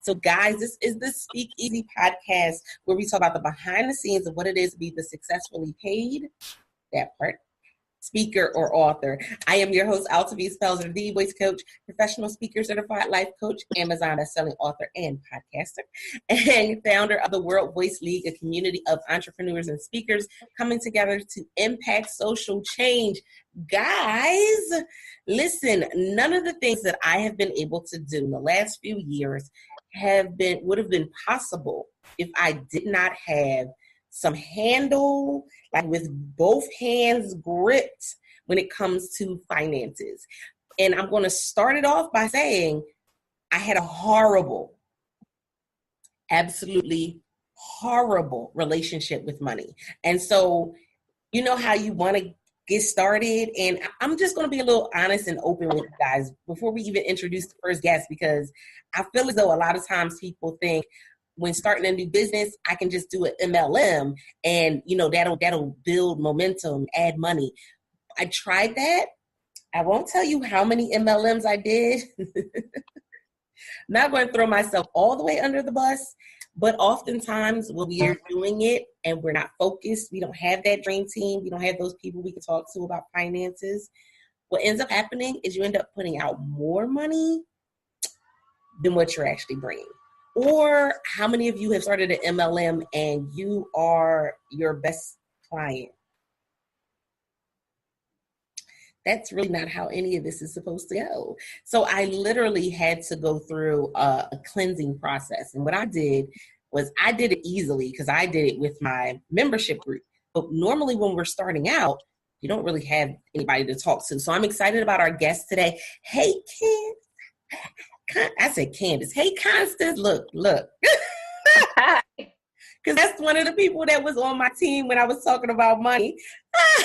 So guys, this is the Speak Easy podcast where we talk about the behind the scenes of what it is to be the successfully paid, that part, speaker or author. I am your host, Altavice Pelzer, the voice coach, professional speaker, certified life coach, Amazon bestselling author, and podcaster, and founder of the World Voice League, a community of entrepreneurs and speakers coming together to impact social change. Guys, listen, none of the things that I have been able to do in the last few years would have been possible if I did not have some handle, like with both hands gripped when it comes to finances. And I'm going to start it off by saying I had a horrible, absolutely horrible relationship with money. And so, you know how you want to get started. And I'm just going to be a little honest and open with you guys before we even introduce the first guest, because I feel as though a lot of times people think, when starting a new business, I can just do an MLM and, you know, that'll build momentum, add money. I tried that. I won't tell you how many MLMs I did. Not going to throw myself all the way under the bus, but oftentimes when we are doing it and we're not focused, we don't have that dream team, we don't have those people we can talk to about finances, what ends up happening is you end up putting out more money than what you're actually bringing. Or how many of you have started an MLM and you are your best client? That's really not how any of this is supposed to go. So I literally had to go through a cleansing process. And what I did was I did it easily because I did it with my membership group. But normally when we're starting out, you don't really have anybody to talk to. So I'm excited about our guest today. Hey, Ken. I said Candace. Hey, Constance, look. Because that's one of the people that was on my team when I was talking about money.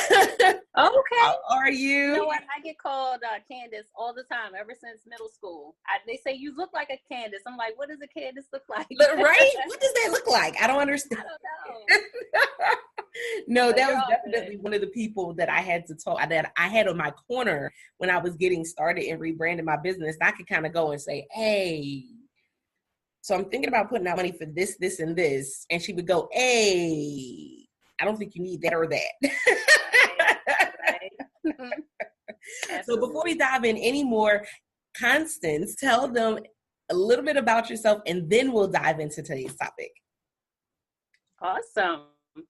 Okay. How are you? You know what? I get called Candace all the time, ever since middle school. They say, you look like a Candace. I'm like, what does a Candace look like? Right? What does that look like? I don't understand. I don't know. No, that was definitely one of the people that I had to talk, that I had on my corner when I was getting started and rebranding my business. I could kind of go and say, hey, so I'm thinking about putting out money for this, this, and this. And she would go, hey, I don't think you need that or that. Right. So before we dive in anymore, Constance, tell them a little bit about yourself and then we'll dive into today's topic. Awesome.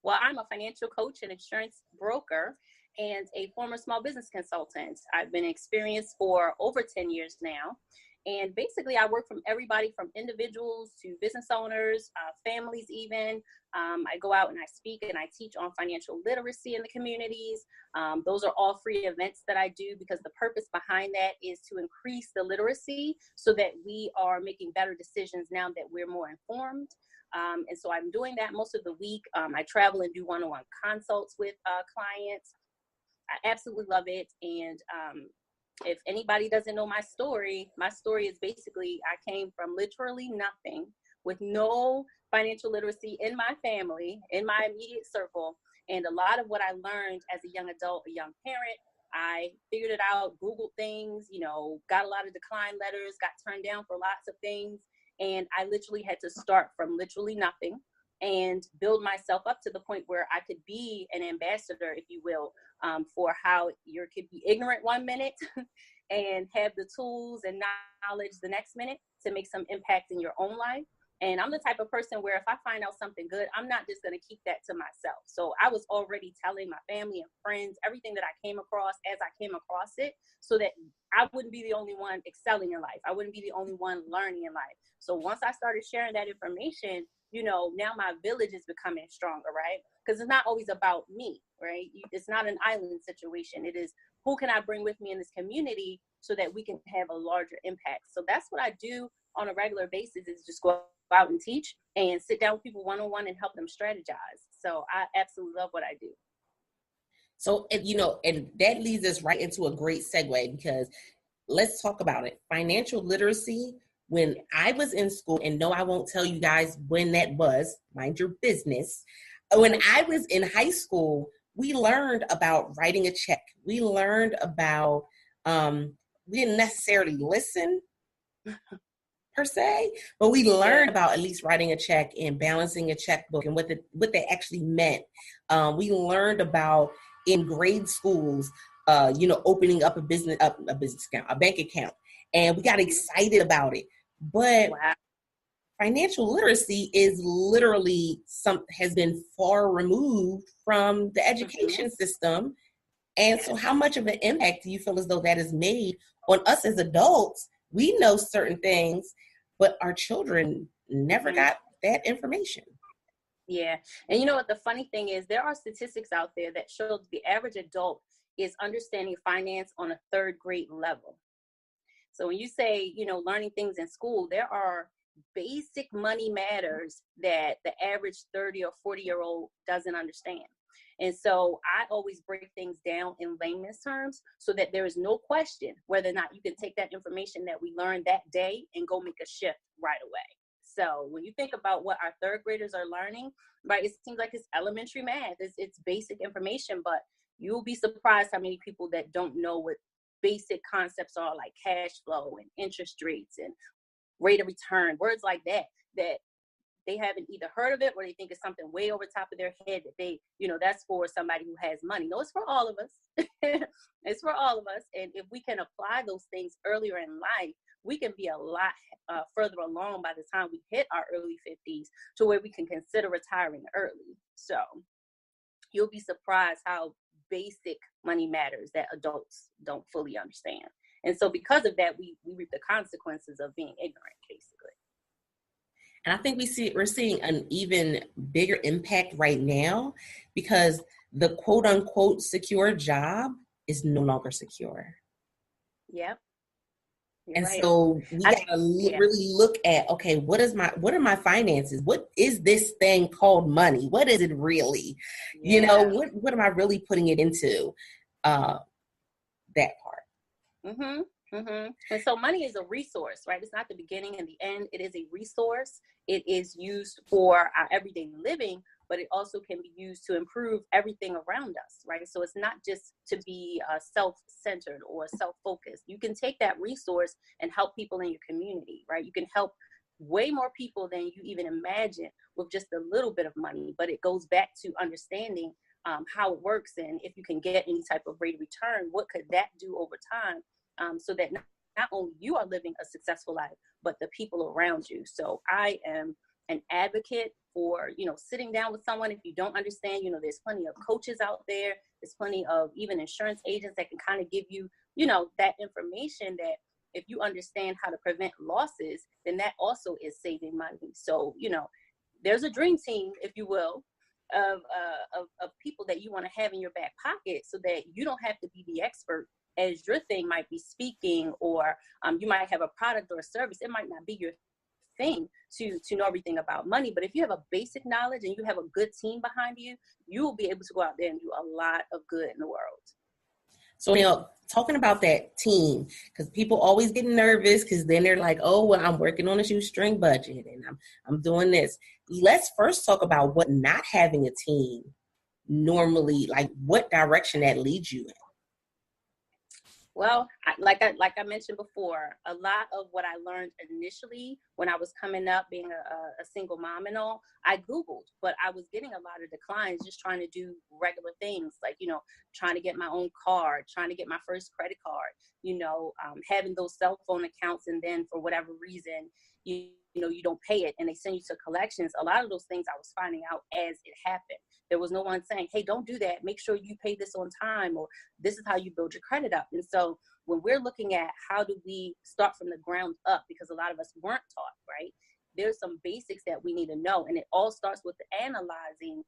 Well, I'm a financial coach and insurance broker and a former small business consultant. I've been experienced for over 10 years now. And basically, I work from everybody from individuals to business owners, families even. I go out and I speak and I teach on financial literacy in the communities. Those are all free events that I do because the purpose behind that is to increase the literacy so that we are making better decisions now that we're more informed. And so I'm doing that most of the week. I travel and do one-on-one consults with clients. I absolutely love it. And if anybody doesn't know my story is basically I came from literally nothing with no financial literacy in my family, in my immediate circle. And a lot of what I learned as a young adult, a young parent, I figured it out, Googled things, got a lot of decline letters, got turned down for lots of things. And I literally had to start from literally nothing and build myself up to the point where I could be an ambassador, if you will, for how you could be ignorant one minute and have the tools and knowledge the next minute to make some impact in your own life. And I'm the type of person where if I find out something good, I'm not just going to keep that to myself. So I was already telling my family and friends everything that I came across as I came across it so that I wouldn't be the only one excelling in life. I wouldn't be the only one learning in life. So once I started sharing that information, now my village is becoming stronger, right? Because it's not always about me, right? It's not an island situation. It is, who can I bring with me in this community so that we can have a larger impact? So that's what I do on a regular basis, is just go out and teach and sit down with people one-on-one and help them strategize. So I absolutely love what I do. So, and that leads us right into a great segue, because let's talk about it. Financial literacy. When I was in school, and no, I won't tell you guys when that was, mind your business. When I was in high school, we learned about writing a check. We learned about, we didn't necessarily listen per se, but we learned about at least writing a check and balancing a checkbook and what that actually meant. We learned about in grade schools, opening up a business account, a bank account, and we got excited about it. But wow. Financial literacy is literally has been far removed from the education system. And so how much of an impact do you feel as though that has made on us as adults? We know certain things, but our children never got that information. Yeah. And you know what the funny thing is, there are statistics out there that show the average adult is understanding finance on a third grade level. So when you say, learning things in school, there are basic money matters that the average 30 or 40-year-old doesn't understand. And so I always break things down in layman's terms so that there is no question whether or not you can take that information that we learned that day and go make a shift right away. So when you think about what our third graders are learning, right, it seems like it's elementary math. It's basic information, but you'll be surprised how many people that don't know what basic concepts are, like cash flow and interest rates and rate of return, words like that they haven't either heard of it or they think it's something way over top of their head that they, that's for somebody who has money. No, it's for all of us. It's for all of us. And if we can apply those things earlier in life, we can be a lot further along by the time we hit our early 50s to where we can consider retiring early. So you'll be surprised how basic money matters that adults don't fully understand. And so because of that, we reap the consequences of being ignorant, basically. And I think we're seeing an even bigger impact right now because the quote unquote secure job is no longer secure. Yep. And right. So we gotta really look at, okay, what are my finances? What is this thing called money? What is it really? Yeah. What am I really putting it into? That part. Mm-hmm. Mm-hmm. And so money is a resource, right? It's not the beginning and the end. It is a resource. It is used for our everyday living, but it also can be used to improve everything around us, right? So it's not just to be self-centered or self-focused. You can take that resource and help people in your community, right? You can help way more people than you even imagine with just a little bit of money, but it goes back to understanding how it works, and if you can get any type of rate of return, what could that do over time? So that not only you are living a successful life, but the people around you. So I am an advocate for, sitting down with someone. If you don't understand, there's plenty of coaches out there. There's plenty of even insurance agents that can kind of give you, that information that if you understand how to prevent losses, then that also is saving money. So, there's a dream team, if you will, of people that you want to have in your back pocket so that you don't have to be the expert as your thing might be speaking, or you might have a product or a service. It might not be your thing to know everything about money, but if you have a basic knowledge and you have a good team behind you, you will be able to go out there and do a lot of good in the world. So, talking about that team, because people always get nervous because then they're like, oh, well, I'm working on a shoestring budget and I'm doing this. Let's first talk about what not having a team normally, like what direction that leads you in. Well, like I mentioned before, a lot of what I learned initially when I was coming up, being a single mom and all, I Googled, but I was getting a lot of declines just trying to do regular things like, trying to get my own card, trying to get my first credit card, having those cell phone accounts. And then for whatever reason, you don't pay it and they send you to collections. A lot of those things I was finding out as it happened. There was no one saying, hey, don't do that. Make sure you pay this on time, or this is how you build your credit up. And so when we're looking at how do we start from the ground up, because a lot of us weren't taught, right? There's some basics that we need to know. And it all starts with analyzing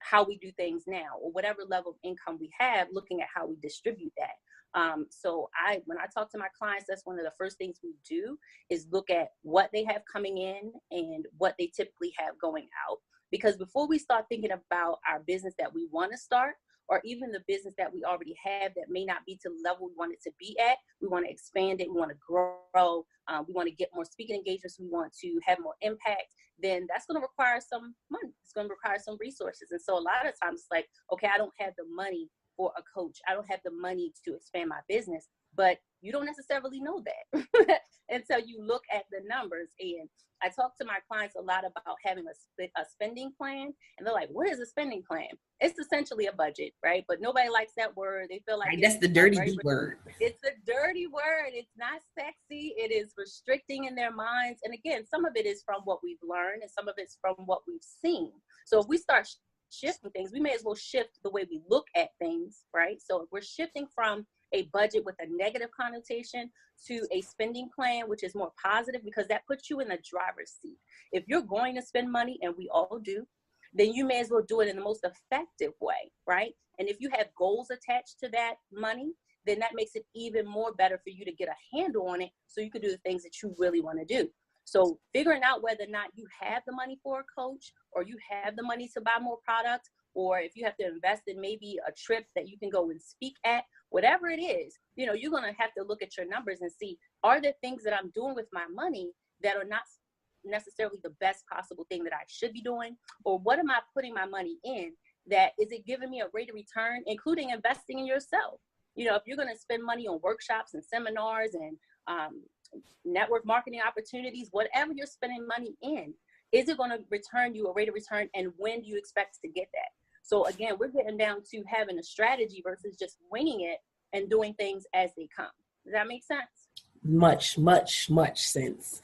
how we do things now, or whatever level of income we have, looking at how we distribute that. So when I talk to my clients, that's one of the first things we do is look at what they have coming in and what they typically have going out. Because before we start thinking about our business that we want to start, or even the business that we already have that may not be to the level we want it to be at, we want to expand it, we want to grow, we want to get more speaking engagements, we want to have more impact, then that's going to require some money. It's going to require some resources. And so a lot of times it's like, okay, I don't have the money for a coach. I don't have the money to expand my business, but you don't necessarily know that until you look at the numbers. And I talk to my clients a lot about having a spending plan, and they're like, what is a spending plan? It's essentially a budget, right? But nobody likes that word. They feel like Right, that's the dirty B word. It's a dirty word. It's not sexy. It is restricting in their minds. And again, some of it is from what we've learned, and some of it's from what we've seen. So if we start shifting things, we may as well shift the way we look at things, right? So if we're shifting from a budget with a negative connotation to a spending plan, which is more positive, because that puts you in the driver's seat. If you're going to spend money, and we all do, then you may as well do it in the most effective way, right? And if you have goals attached to that money, then that makes it even more better for you to get a handle on it so you can do the things that you really want to do. So figuring out whether or not you have the money for a coach, or you have the money to buy more products, or if you have to invest in maybe a trip that you can go and speak at, whatever it is, you're going to have to look at your numbers and see, are there things that I'm doing with my money that are not necessarily the best possible thing that I should be doing? Or what am I putting my money in that is it giving me a rate of return, including investing in yourself? If you're going to spend money on workshops and seminars and network marketing opportunities, whatever you're spending money in, is it going to return you a rate of return, and when do you expect to get that? So again, we're getting down to having a strategy versus just winging it and doing things as they come. Does that make sense? Much, much, much sense.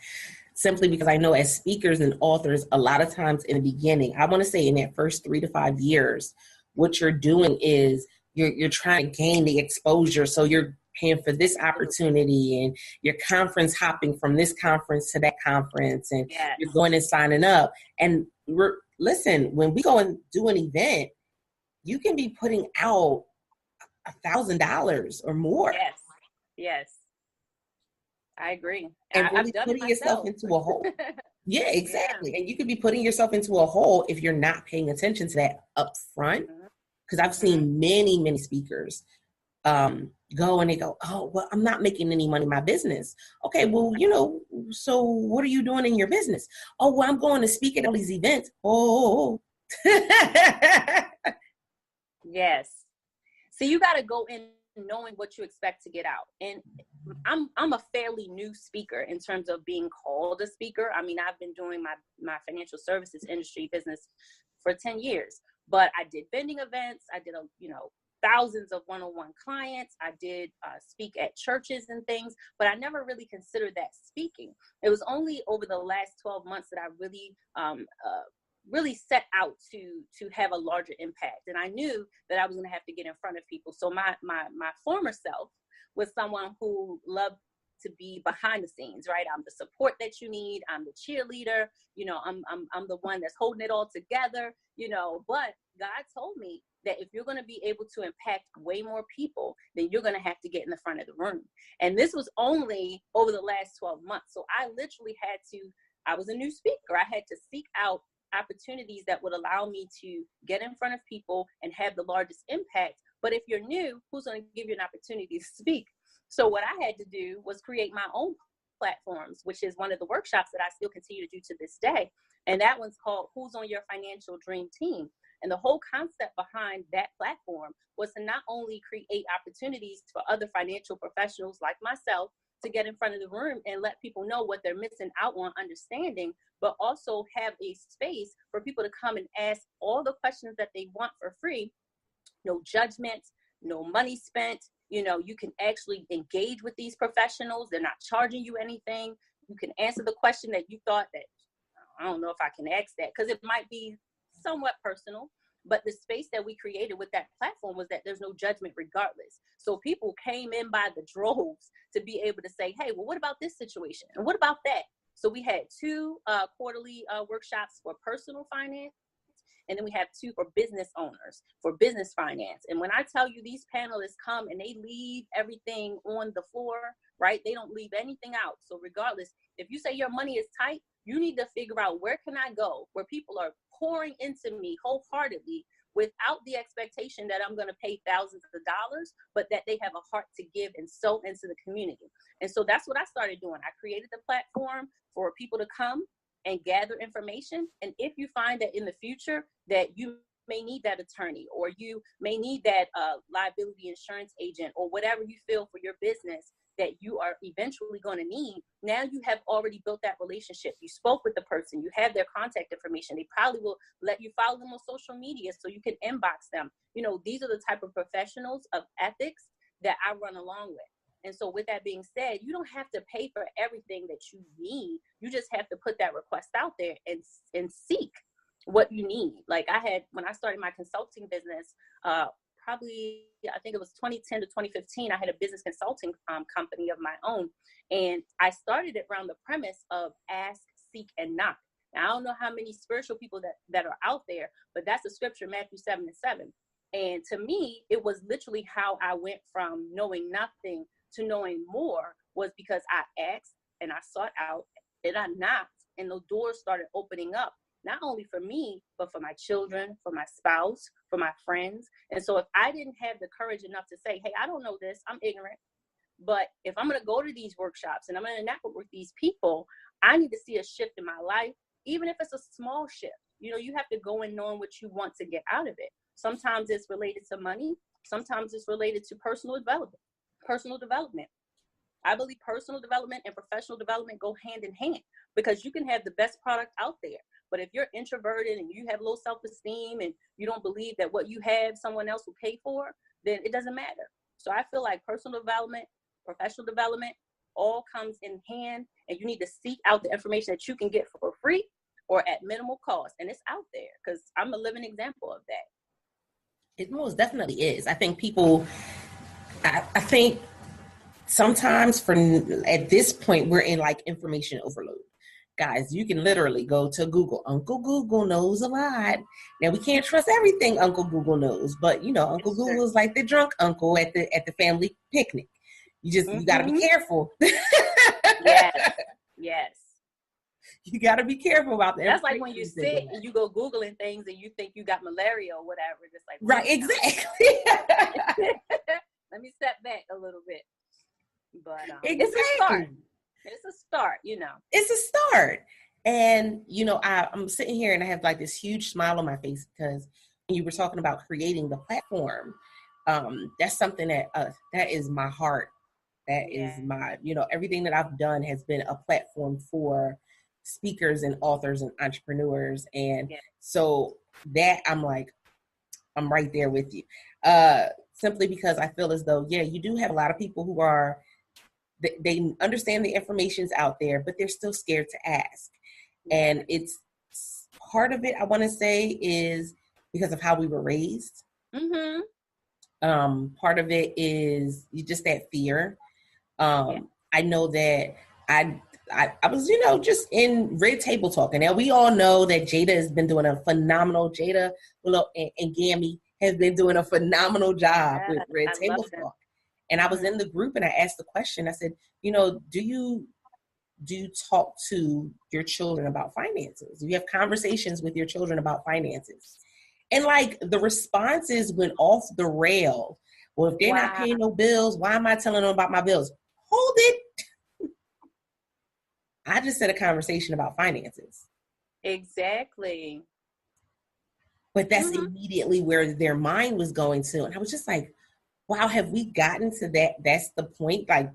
Simply because I know as speakers and authors, a lot of times in the beginning, I want to say in that first 3 to 5 years, what you're doing is you're trying to gain the exposure. So you're paying for this opportunity, and you're conference hopping from this conference to that conference, and yes, you're going and signing up. And listen, when we go and do an event, you can be putting out $1,000 or more. Yes. Yes. I agree. And really I've done putting it yourself myself. into a hole. Yeah, exactly. Yeah. And you could be putting yourself into a hole if you're not paying attention to that up front. Because I've seen many, many speakers go and they go, oh, well, I'm not making any money in my business. Okay, well, so what are you doing in your business? Oh, well, I'm going to speak at all these events. Oh. Yes. So you got to go in knowing what you expect to get out. And I'm a fairly new speaker in terms of being called a speaker. I mean, I've been doing my financial services industry business for 10 years, but I did vending events. I did thousands of one-on-one clients. I did speak at churches and things, but I never really considered that speaking. It was only over the last 12 months that I really set out to have a larger impact. And I knew that I was going to have to get in front of people. So my former self was someone who loved to be behind the scenes, right? I'm the support that you need. I'm the cheerleader. I'm the one that's holding it all together, but God told me that if you're going to be able to impact way more people, then you're going to have to get in the front of the room. And this was only over the last 12 months. So I literally I was a new speaker. I had to seek out opportunities that would allow me to get in front of people and have the largest impact. But if you're new, who's going to give you an opportunity to speak? So what I had to do was create my own platforms, which is one of the workshops that I still continue to do to this day. And that one's called Who's on Your Financial Dream Team? And the whole concept behind that platform was to not only create opportunities for other financial professionals like myself to get in front of the room and let people know what they're missing out on understanding, but also have a space for people to come and ask all the questions that they want for free. No judgment, no money spent. You can actually engage with these professionals. They're not charging you anything. You can answer the question that you thought that, I don't know if I can ask that, because it might be somewhat personal. But the space that we created with that platform was that there's no judgment regardless. So people came in by the droves to be able to say, hey, well, what about this situation? And what about that? So we had 2 quarterly workshops for personal finance. And then we have 2 for business owners, for business finance. And when I tell you these panelists come and they leave everything on the floor, right? They don't leave anything out. So regardless, if you say your money is tight, you need to figure out, where can I go where people are pouring into me wholeheartedly without the expectation that I'm going to pay thousands of dollars, but that they have a heart to give and sow into the community. And so that's what I started doing. I created the platform for people to come and gather information. And if you find that in the future that you may need that attorney, or you may need that liability insurance agent, or whatever you feel for your business that you are eventually going to need. Now you have already built that relationship. You spoke with the person, you have their contact information. They probably will let you follow them on social media so you can inbox them. These are the type of professionals of ethics that I run along with. And so with that being said, you don't have to pay for everything that you need. You just have to put that request out there and seek what you need. Like when I started my consulting business, probably, I think it was 2010 to 2015, I had a business consulting company of my own. And I started it around the premise of ask, seek, and knock. Now, I don't know how many spiritual people that are out there, but that's the scripture, Matthew 7:7. And to me, it was literally how I went from knowing nothing to knowing more, was because I asked and I sought out and I knocked, and the doors started opening up, not only for me, but for my children, for my spouse, for my friends. And so if I didn't have the courage enough to say, hey, I don't know this, I'm ignorant, but if I'm going to go to these workshops and I'm going to network with these people, I need to see a shift in my life, even if it's a small shift. You have to go in knowing what you want to get out of it. Sometimes it's related to money. Sometimes it's related to personal development. I believe personal development and professional development go hand in hand, because you can have the best product out there, but if you're introverted and you have low self-esteem and you don't believe that what you have someone else will pay for, then it doesn't matter. So I feel like personal development, professional development, all comes in hand, and you need to seek out the information that you can get for free or at minimal cost. And it's out there, because I'm a living example of that. It most definitely is. I think I think sometimes at this point, we're in like information overload. Guys, you can literally go to Google. Uncle Google knows a lot. Now, we can't trust everything Uncle Google knows, but Uncle Google is like the drunk uncle at the family picnic. You got to be careful. Yes. You got to be careful about that. That's like when you sit and you go Googling things and you think you got malaria or whatever. Just like, right, exactly. Let me step back a little bit. But exactly. It's a start. It's a start. And I'm sitting here and I have like this huge smile on my face, because when you were talking about creating the platform, that's something that is my heart. That is my, everything that I've done has been a platform for speakers and authors and entrepreneurs. And so that I'm right there with you. Simply because I feel as though, you do have a lot of people who are, they understand the information's out there, but they're still scared to ask. And it's part of it, I want to say, is because of how we were raised. Mm-hmm. Part of it is just that fear. I know that I was, just in Red Table Talk. And now we all know that Jada has been doing a phenomenal, Willow and Gammy has been doing a phenomenal job with Red Table Talk. And I was in the group and I asked the question, I said, do you talk to your children about finances? Do you have conversations with your children about finances? And like the responses went off the rail. Well, if they're not paying no bills, why am I telling them about my bills? Hold it. I just said a conversation about finances. Exactly. But that's immediately where their mind was going to. And I was just like, wow, have we gotten to that? That's the point. Like,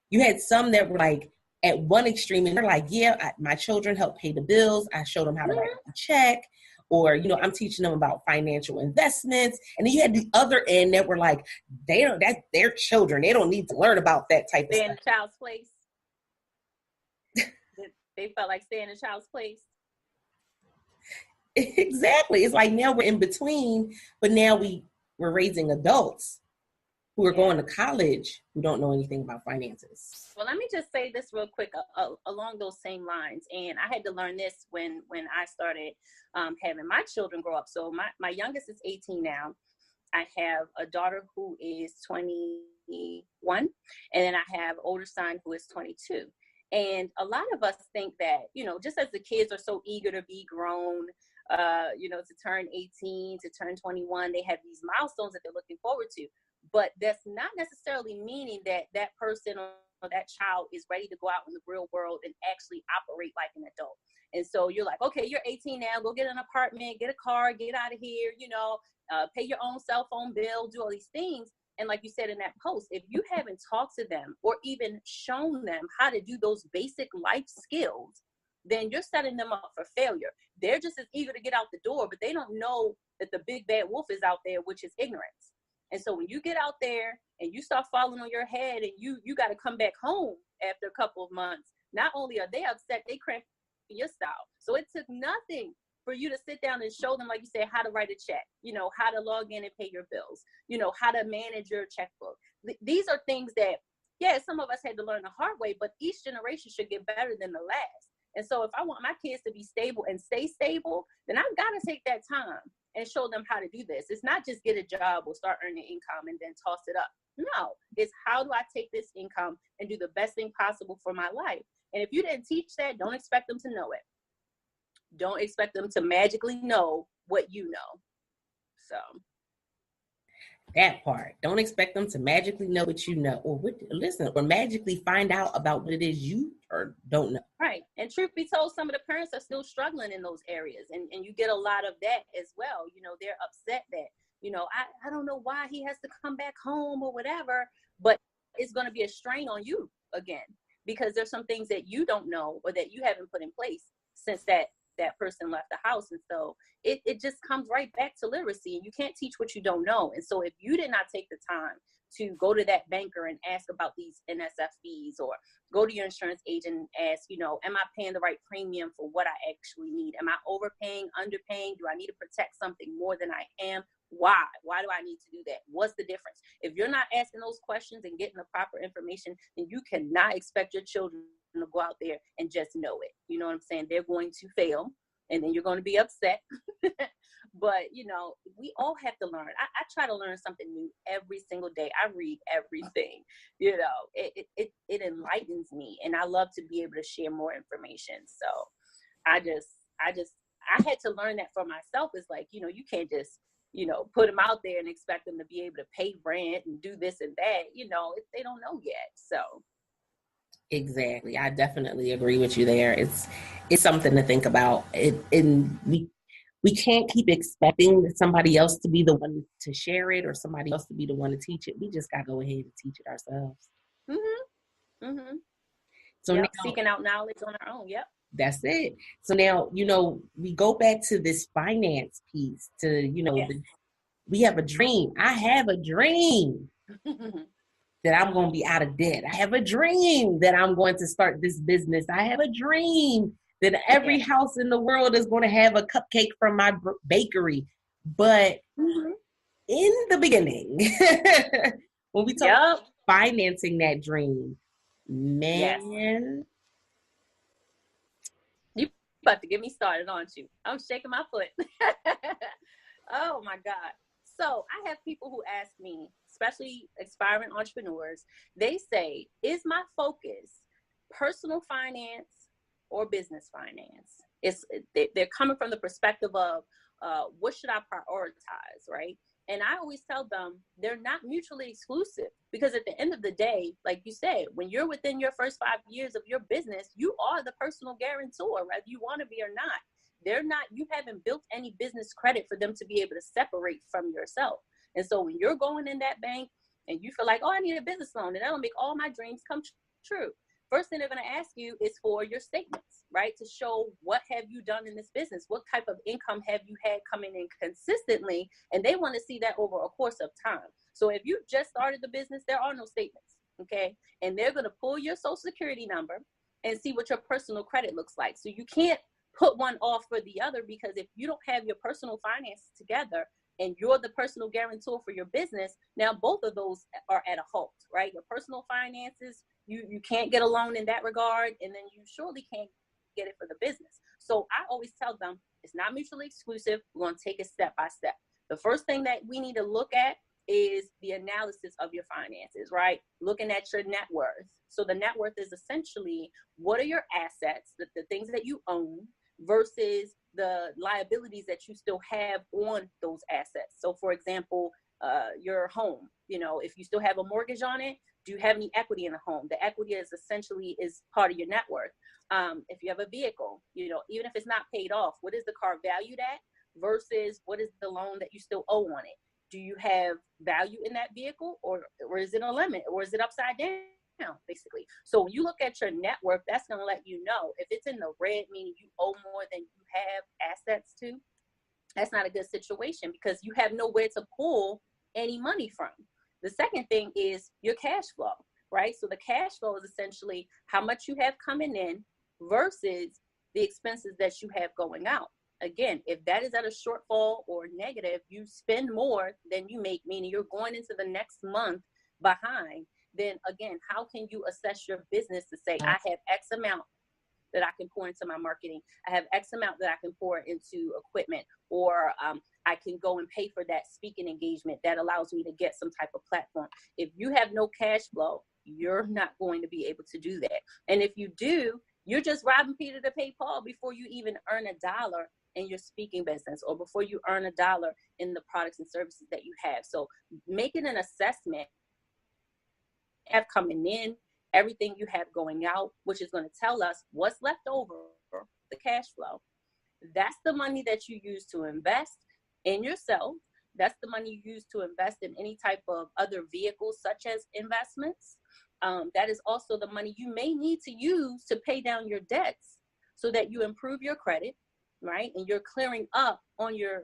you had some that were like at one extreme and they're like, my children help pay the bills. I showed them how to write a check. Or, I'm teaching them about financial investments. And then you had the other end that were like, that's their children. They don't need to learn about that type of stuff. Stay in a child's place. They felt like staying in a child's place. Exactly. It's like now we're in between, but now we're raising adults who are going to college who don't know anything about finances. Well, let me just say this real quick along those same lines. And I had to learn this when I started having my children grow up. So my youngest is 18 now. I have a daughter who is 21, and then I have an older son who is 22. And a lot of us think that, just as the kids are so eager to be grown, to turn 18, to turn 21, they have these milestones that they're looking forward to. But that's not necessarily meaning that person or that child is ready to go out in the real world and actually operate like an adult. And so you're like, okay, you're 18 now, go get an apartment, get a car, get out of here, pay your own cell phone bill, do all these things. And like you said in that post, if you haven't talked to them or even shown them how to do those basic life skills, then you're setting them up for failure. They're just as eager to get out the door, but they don't know that the big bad wolf is out there, which is ignorance. And so when you get out there and you start falling on your head and you got to come back home after a couple of months, not only are they upset, they cramp your style. So it took nothing for you to sit down and show them, like you said, how to write a check, how to log in and pay your bills, how to manage your checkbook. These are things that, yeah, some of us had to learn the hard way, but each generation should get better than the last. And so if I want my kids to be stable and stay stable, then I've got to take that time and show them how to do this. It's not just get a job or start earning income and then toss it up. No, it's how do I take this income and do the best thing possible for my life? And if you didn't teach that, don't expect them to know it. Don't expect them to magically know what you know. So that part. Don't expect them to magically know what you know, or magically find out about what it is you or don't know. Right. And truth be told, some of the parents are still struggling in those areas. And you get a lot of that as well. They're upset that, I don't know why he has to come back home or whatever, but it's going to be a strain on you again, because there's some things that you don't know or that you haven't put in place since that person left the house. And so it just comes right back to literacy, and you can't teach what you don't know. And so if you did not take the time to go to that banker and ask about these NSF fees, or go to your insurance agent and ask, am I paying the right premium for what I actually need? Am I overpaying, underpaying? Do I need to protect something more than I am? Why? Why do I need to do that? What's the difference? If you're not asking those questions and getting the proper information, then you cannot expect your children to go out there and just know it. You know what I'm saying? They're going to fail, and then you're going to be upset. But, we all have to learn. I try to learn something new every single day. I read everything. It enlightens me, and I love to be able to share more information. So I had to learn that for myself. It's like, you can't just, put them out there and expect them to be able to pay rent and do this and that. They don't know yet. So. Exactly. I definitely agree with you there. It's something to think about. We can't keep expecting somebody else to be the one to share it or somebody else to be the one to teach it. We just got to go ahead and teach it ourselves. Mm-hmm. Mm-hmm. So now, seeking out knowledge on our own. Yep. That's it. So now, we go back to this finance piece to, Yes. We have a dream. I have a dream that I'm going to be out of debt. I have a dream that I'm going to start this business. I have a dream that every house in the world is going to have a cupcake from my bakery. But in the beginning, when we talk about financing that dream, man. You about to get me started, aren't you? I'm shaking my foot. Oh my God. So I have people who ask me, especially aspiring entrepreneurs, they say, is my focus personal finance or business finance? They're coming from the perspective of what should I prioritize, right? And I always tell them they're not mutually exclusive, because at the end of the day, like you said, when you're within your first 5 years of your business, you are the personal guarantor, whether you want to be or not. You haven't built any business credit for them to be able to separate from yourself. And so when you're going in that bank and you feel like, oh, I need a business loan and that'll make all my dreams come true, first thing they're going to ask you is for your statements, right? To show what have you done in this business? What type of income have you had coming in consistently? And they want to see that over a course of time. So if you just started the business, there are no statements, okay? And they're going to pull your social security number and see what your personal credit looks like. So you can't put one off for the other, because if you don't have your personal finances together and you're the personal guarantor for your business, now both of those are at a halt, right? Your personal finances, you can't get a loan in that regard, and then you surely can't get it for the business. So I always tell them it's not mutually exclusive. We're going to take it step by step. The first thing that we need to look at is the analysis of your finances, right? Looking at your net worth. So the net worth is essentially, what are your assets, the things that you own, versus the liabilities that you still have on those assets. So for example, your home, if you still have a mortgage on it, Do you have any equity in the home? The equity is essentially is part of your net worth. If you have a vehicle, you know, even if it's not paid off, what is the car valued at versus what is the loan that you still owe on it? Do you have value in that vehicle, or is it a limit, or is it upside down, basically? So when you look at your net worth, that's going to let you know if it's in the red, meaning you owe more than you have assets to. That's not a good situation because you have nowhere to pull any money from. The second thing is your cash flow, right? So the cash flow is essentially how much you have coming in versus the expenses that you have going out. Again, if that is at a shortfall or negative, you spend more than you make, meaning you're going into the next month behind, then again, how can you assess your business to say, I have X amount that I can pour into my marketing. I have X amount that I can pour into equipment, or I can go and pay for that speaking engagement that allows me to get some type of platform. If you have no cash flow, you're not going to be able to do that. And if you do, you're just robbing Peter to pay Paul before you even earn $1 in your speaking business, or before you earn $1 in the products and services that you have. So making an assessment, have coming in, everything you have going out, which is going to tell us what's left over, the cash flow. That's the money that you use to invest in yourself. That's the money you use to invest in any type of other vehicles, such as investments. That is also the money you may need to use to pay down your debts so that you improve your credit, right? And you're clearing up on your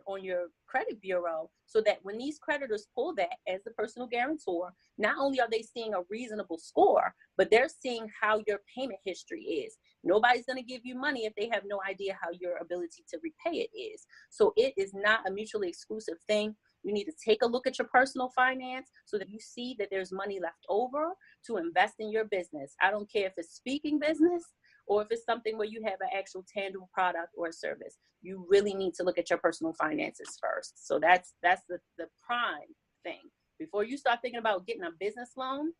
credit bureau so that when these creditors pull that as the personal guarantor, not only are they seeing a reasonable score, but they're seeing how your payment history is. Nobody's going to give you money if they have no idea how your ability to repay it is. So it is not a mutually exclusive thing. You need to take a look at your personal finance so that you see that there's money left over to invest in your business. I don't care if it's speaking business or if it's something where you have an actual tangible product or a service. You really need to look at your personal finances first. So that's the prime thing. Before you start thinking about getting a business loan,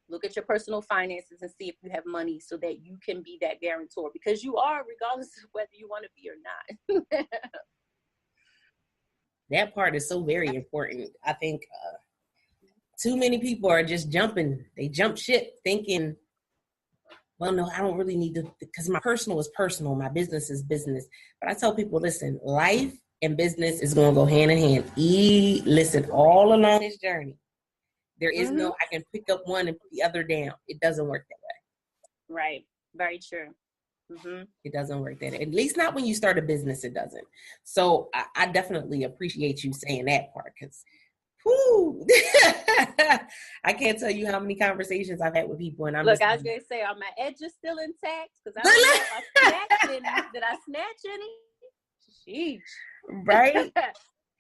look at your personal finances and see if you have money so that you can be that guarantor, because you are, regardless of whether you want to be or not. That part is so very important. I think too many people are just jumping. They jump ship thinking, well, no, I don't really need to, because my personal is personal. My business is business. But I tell people, listen, life and business is going to go hand in hand. Listen, all along this journey, there is no, I can pick up one and put the other down. It doesn't work that way. Right. Very true. Mm-hmm. It doesn't work that way. At least not when you start a business, it doesn't. So I definitely appreciate you saying that part, because I can't tell you how many conversations I've had with people, and I was going to say, are my edges still intact? Because I don't know if I snatched any. Did I snatch any? Sheesh. Right?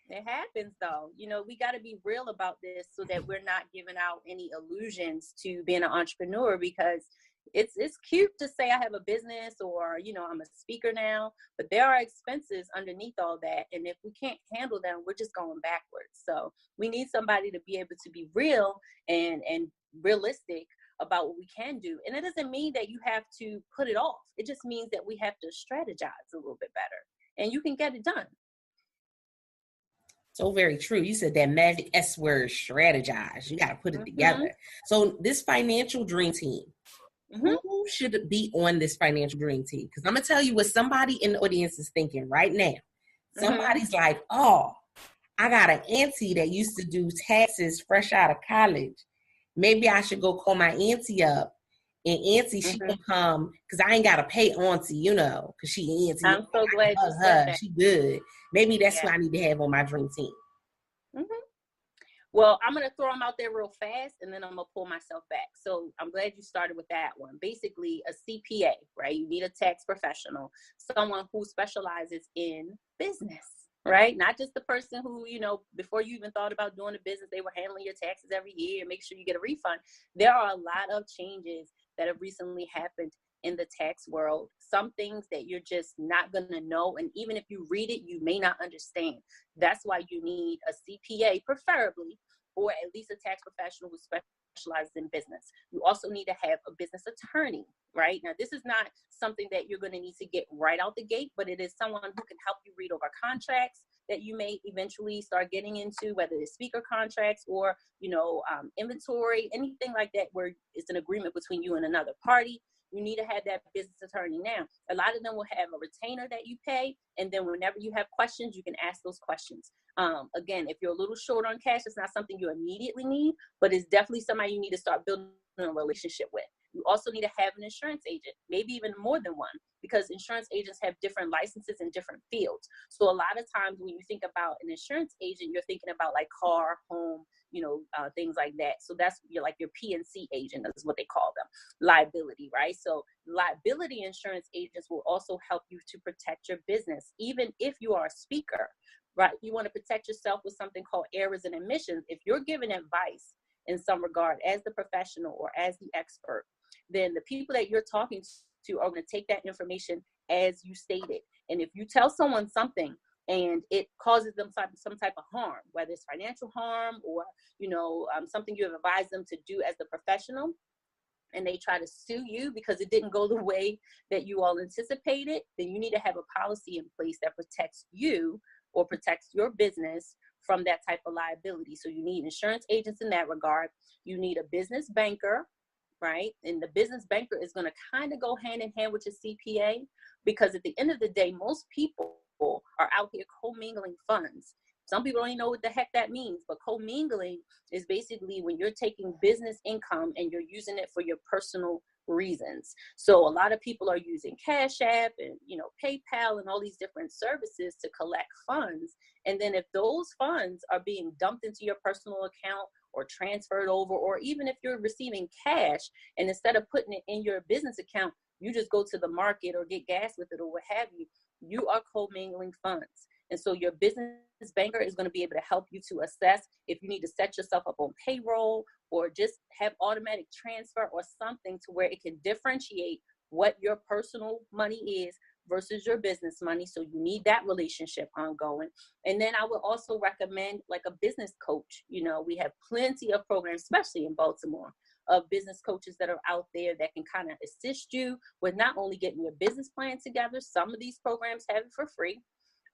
It happens, though. You know, we got to be real about this so that we're not giving out any illusions to being an entrepreneur, because it's cute to say I have a business, or, you know, I'm a speaker now, but there are expenses underneath all that. And if we can't handle them, we're just going backwards. So we need somebody to be able to be real and realistic about what we can do. And it doesn't mean that you have to put it off. It just means that we have to strategize a little bit better, and you can get it done. So very true. You said that magic S word, strategize. You got to put it together. So this financial dream team, who should be on this financial dream team? Because I'm going to tell you what somebody in the audience is thinking right now. Somebody's like, oh, I got an auntie that used to do taxes fresh out of college. Maybe I should go call my auntie up. And auntie, she can come, because I ain't got to pay auntie, you know, because she auntie. I'm so glad you said that. She good. Maybe that's who I need to have on my dream team. Well, I'm going to throw them out there real fast, and then I'm going to pull myself back. So I'm glad you started with that one. Basically, a CPA, right? You need a tax professional, someone who specializes in business, right? Not just the person who, you know, before you even thought about doing a business, they were handling your taxes every year and make sure you get a refund. There are a lot of changes that have recently happened in the tax world. Some things that you're just not going to know. And even if you read it, you may not understand. That's why you need a CPA, preferably, or at least a tax professional who specializes in business. You also need to have a business attorney, right? Now, this is not something that you're going to need to get right out the gate, but it is someone who can help you read over contracts, that you may eventually start getting into, whether it's speaker contracts or, inventory, anything like that, where it's an agreement between you and another party, you need to have that business attorney. Now, a lot of them will have a retainer that you pay, and then whenever you have questions, you can ask those questions. Again, if you're a little short on cash, it's not something you immediately need, but it's definitely somebody you need to start building a relationship with. You also need to have an insurance agent, maybe even more than one, because insurance agents have different licenses in different fields. So a lot of times when you think about an insurance agent, you're thinking about like car, home, things like that. So that's your PNC agent is what they call them, liability, right? So liability insurance agents will also help you to protect your business, even if you are a speaker, right? You want to protect yourself with something called errors and omissions. If you're giving advice in some regard as the professional or as the expert, then the people that you're talking to are going to take that information as you stated. And if you tell someone something and it causes them some type of harm, whether it's financial harm or, something you have advised them to do as the professional, and they try to sue you because it didn't go the way that you all anticipated, then you need to have a policy in place that protects you or protects your business from that type of liability. So you need insurance agents in that regard. You need a business banker, right? And the business banker is going to kind of go hand in hand with your CPA, because at the end of the day, most people are out here commingling funds. Some people don't even know what the heck that means, but commingling is basically when you're taking business income and you're using it for your personal reasons. So a lot of people are using Cash App and, PayPal and all these different services to collect funds. And then if those funds are being dumped into your personal account or transferred over, or even if you're receiving cash and instead of putting it in your business account, you just go to the market or get gas with it or what have you, you are commingling funds. And so your business banker is going to be able to help you to assess if you need to set yourself up on payroll or just have automatic transfer or something to where it can differentiate what your personal money is versus your business money. So you need that relationship ongoing. And then I would also recommend like a business coach. We have plenty of programs, especially in Baltimore, of business coaches that are out there that can kind of assist you with not only getting your business plan together. Some of these programs have it for free.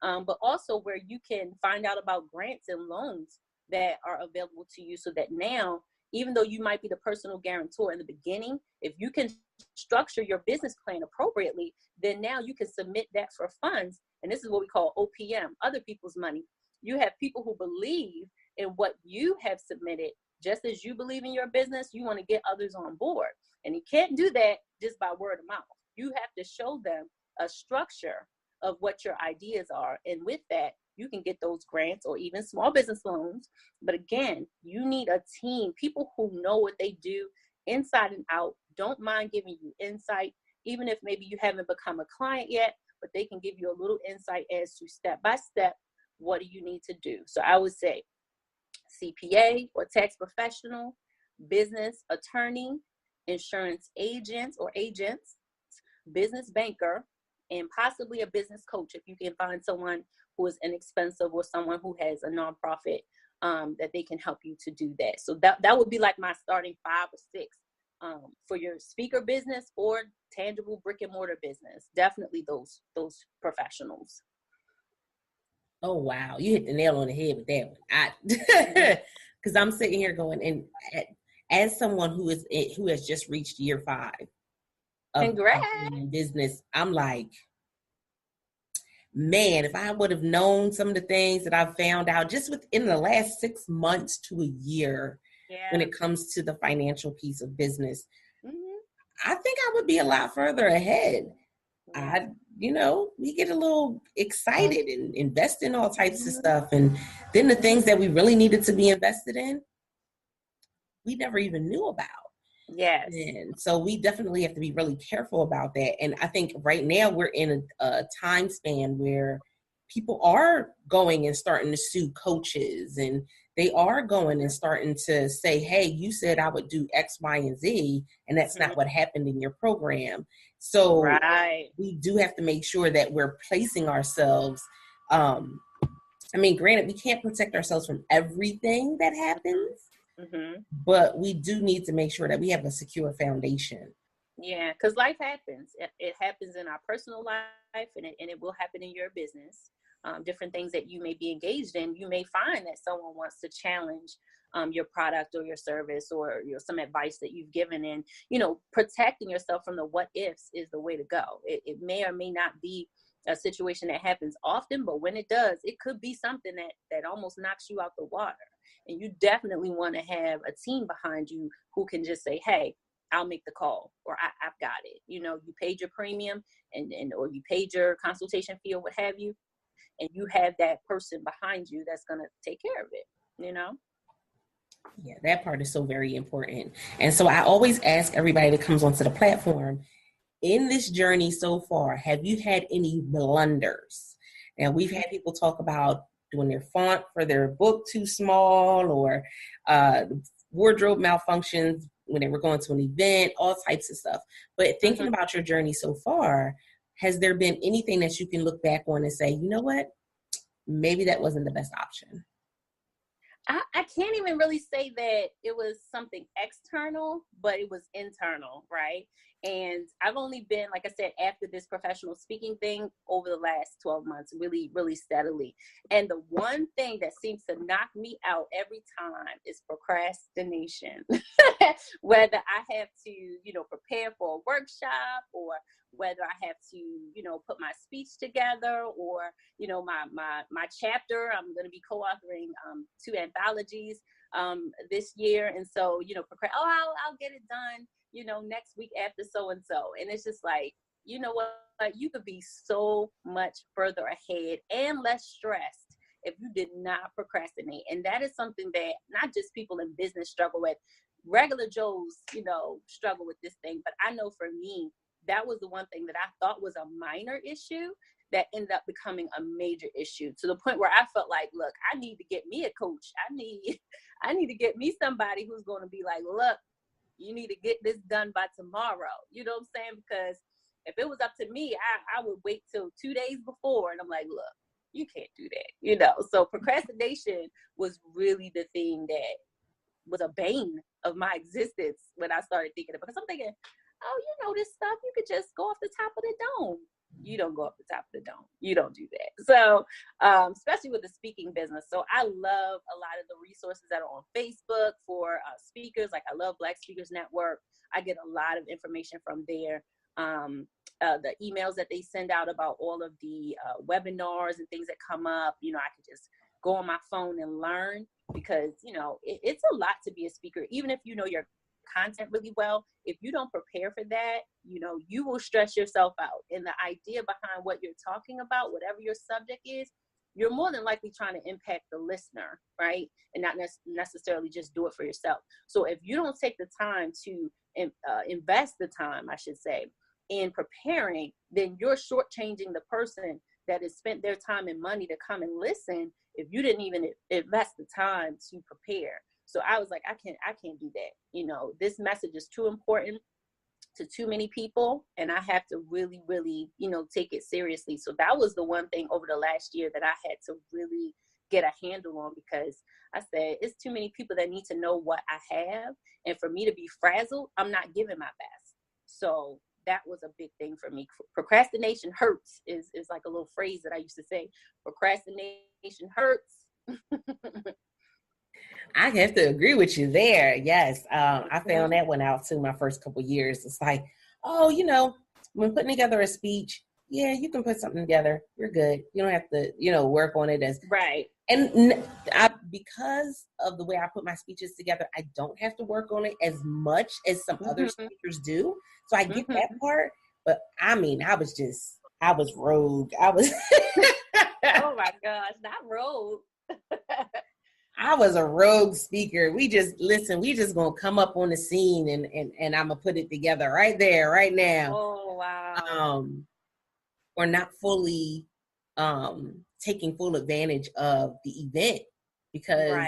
But also where you can find out about grants and loans that are available to you, so that now, even though you might be the personal guarantor in the beginning, if you can structure your business plan appropriately, then now you can submit that for funds. And this is what we call OPM, other people's money. You have people who believe in what you have submitted. Just as you believe in your business, you want to get others on board. And you can't do that just by word of mouth. You have to show them a structure of what your ideas are. And with that, you can get those grants or even small business loans. But again, you need a team, people who know what they do inside and out, don't mind giving you insight, even if maybe you haven't become a client yet, but they can give you a little insight as to step by step, what do you need to do? So I would say CPA or tax professional, business attorney, insurance agents or agents, business banker, and possibly a business coach if you can find someone who is inexpensive or someone who has a nonprofit that they can help you to do that. So that would be like my starting 5 or 6 for your speaker business or tangible brick and mortar business. Definitely those professionals. Oh, wow. You hit the nail on the head with that one. Because I'm sitting here going, and as someone who has just reached year 5 of business, I'm like, man, if I would have known some of the things that I've found out just within the last 6 months to a year, when it comes to the financial piece of business, I think I would be a lot further ahead. We get a little excited and invest in all types of stuff. And then the things that we really needed to be invested in, we never even knew about. Yes. And so we definitely have to be really careful about that. And I think right now we're in a time span where people are going and starting to sue coaches, and they are going and starting to say, hey, you said I would do X, Y, and Z, and that's not what happened in your program. So we do have to make sure that we're placing ourselves. Granted, we can't protect ourselves from everything that happens. But we do need to make sure that we have a secure foundation. Yeah, because life happens. It happens in our personal life, and it will happen in your business. different things that you may be engaged in, you may find that someone wants to challenge your product or your service or some advice that you've given. And, protecting yourself from the what ifs is the way to go. It may or may not be a situation that happens often, but when it does, it could be something that almost knocks you out the water. And you definitely want to have a team behind you who can just say, hey, I'll make the call, or I've got it. You paid your premium or you paid your consultation fee or what have you, and you have that person behind you that's going to take care of it, Yeah, that part is so very important. And so I always ask everybody that comes onto the platform, in this journey so far, have you had any blunders? And we've had people talk about doing their font for their book too small, or wardrobe malfunctions when they were going to an event, all types of stuff. But thinking about your journey so far, has there been anything that you can look back on and say, you know what, maybe that wasn't the best option? I can't even really say that it was something external, but it was internal, right? And I've only been, like I said, after this professional speaking thing over the last 12 months, really, really steadily. And the one thing that seems to knock me out every time is procrastination. Whether I have to, prepare for a workshop, or whether I have to, put my speech together, or, my chapter. I'm going to be co-authoring 2 anthologies this year. And so, I'll get it done, next week after so-and-so. And it's just like, you know what, you could be so much further ahead and less stressed if you did not procrastinate. And that is something that not just people in business struggle with. Regular Joes, struggle with this thing. But I know for me, that was the one thing that I thought was a minor issue that ended up becoming a major issue, to the point where I felt like, look, I need to get me a coach. I need to get me somebody who's going to be like, look, you need to get this done by tomorrow. You know what I'm saying? Because if it was up to me, I would wait till 2 days before. And I'm like, look, you can't do that, So procrastination was really the thing that was a bane of my existence when I started thinking of it. Because I'm thinking, oh, this stuff, you could just go off the top of the dome. You don't go up the top of the dome. You don't do that. So, especially with the speaking business. So I love a lot of the resources that are on Facebook for speakers. Like I love Black Speakers Network. I get a lot of information from there. The emails that they send out about all of the webinars and things that come up, I could just go on my phone and learn, because, it's a lot to be a speaker. Even if you know your content really well, if you don't prepare for that, you will stress yourself out. And the idea behind what you're talking about, whatever your subject is, you're more than likely trying to impact the listener, right? And not necessarily just do it for yourself. So if you don't take the time to invest the time, I should say, in preparing, then you're shortchanging the person that has spent their time and money to come and listen if you didn't even invest the time to prepare. So I was like, I can't do that. This message is too important to too many people, and I have to really, really, take it seriously. So that was the one thing over the last year that I had to really get a handle on, because I said, it's too many people that need to know what I have. And for me to be frazzled, I'm not giving my best. So that was a big thing for me. Procrastination hurts is like a little phrase that I used to say. Procrastination hurts. I have to agree with you there. Yes. I found that one out too my first couple of years. It's like, when putting together a speech, yeah, you can put something together. You're good. You don't have to, work on it as right. And because of the way I put my speeches together, I don't have to work on it as much as some other speakers do. So I get that part. But I was rogue. Oh my gosh, not rogue. I was a rogue speaker. We just gonna come up on the scene and I'm gonna put it together right there, right now. Oh wow. Or not fully taking full advantage of the event, because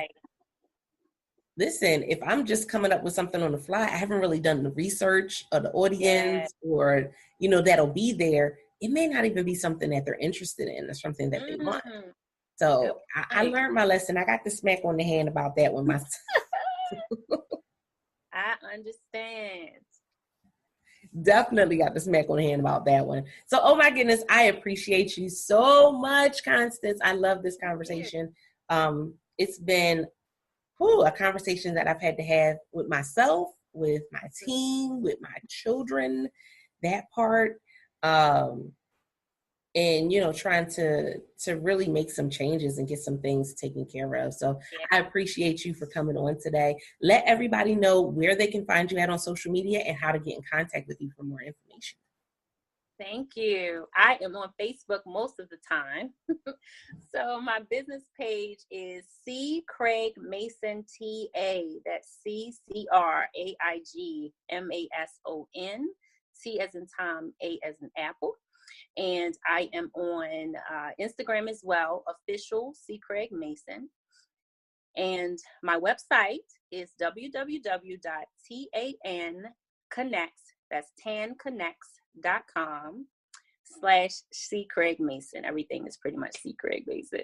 listen, if I'm just coming up with something on the fly, I haven't really done the research of the audience or that'll be there. It may not even be something that they're interested in or something that they want. So I learned my lesson. I got the smack on the hand about that one myself. I understand. Definitely got the smack on the hand about that one. So, oh my goodness, I appreciate you so much, Constance. I love this conversation. It's been a conversation that I've had to have with myself, with my team, with my children, that part. And trying to really make some changes and get some things taken care of. So I appreciate you for coming on today. Let everybody know where they can find you at on social media and how to get in contact with you for more information. Thank you. I am on Facebook most of the time. So my business page is C. Craig Mason TA. That's CCRAIGMASON. T as in Tom, A as in Apple. And I am on Instagram as well, official C. Craig Mason. And my website is www.tanconnects, that's tanconnects.com/C. Craig Mason. Everything is pretty much C. Craig Mason.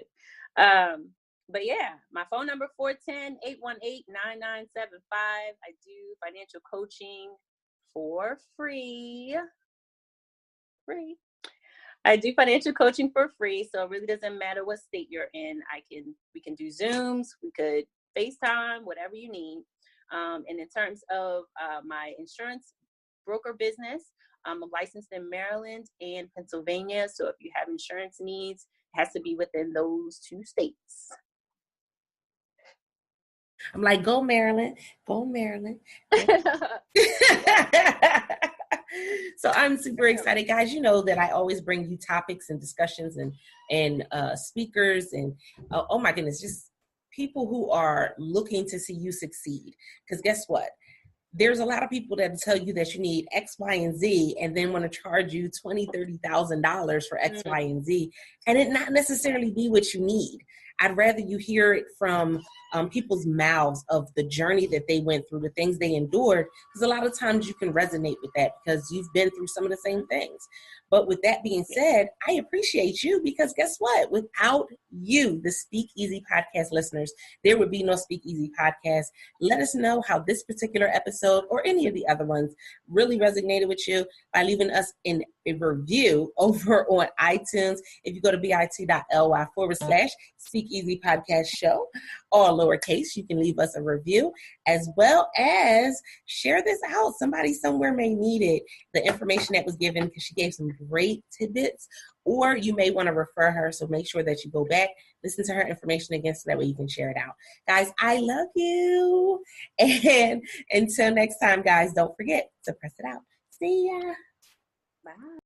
But yeah, my phone number 410-818-9975. I do financial coaching for free. I do financial coaching for free, so it really doesn't matter what state you're in. We can do Zooms, we could FaceTime, whatever you need. And in terms of my insurance broker business, I'm licensed in Maryland and Pennsylvania. So if you have insurance needs, it has to be within those 2 states. I'm like, go Maryland, go Maryland. So I'm super excited, guys. You know that I always bring you topics and discussions and speakers and oh my goodness, just people who are looking to see you succeed. Because guess what? There's a lot of people that tell you that you need X, Y, and Z, and then want to charge you $20,000, $30,000 for X, Y, and Z, and it not necessarily be what you need. I'd rather you hear it from people's mouths of the journey that they went through, the things they endured, because a lot of times you can resonate with that because you've been through some of the same things. But with that being said, I appreciate you because guess what? Without you, the Speak Easy podcast listeners, there would be no Speak Easy podcast. Let us know how this particular episode or any of the other ones really resonated with you by leaving us in a review over on iTunes. If you go to bit.ly/Speak Easy Podcast Show, all lowercase, you can leave us a review as well as share this out. Somebody somewhere may need it, the information that was given, because she gave some great tidbits, or you may want to refer her. So make sure that you go back, listen to her information again, so that way you can share it out. Guys, I love you. And until next time, guys, don't forget to press it out. See ya. Bye.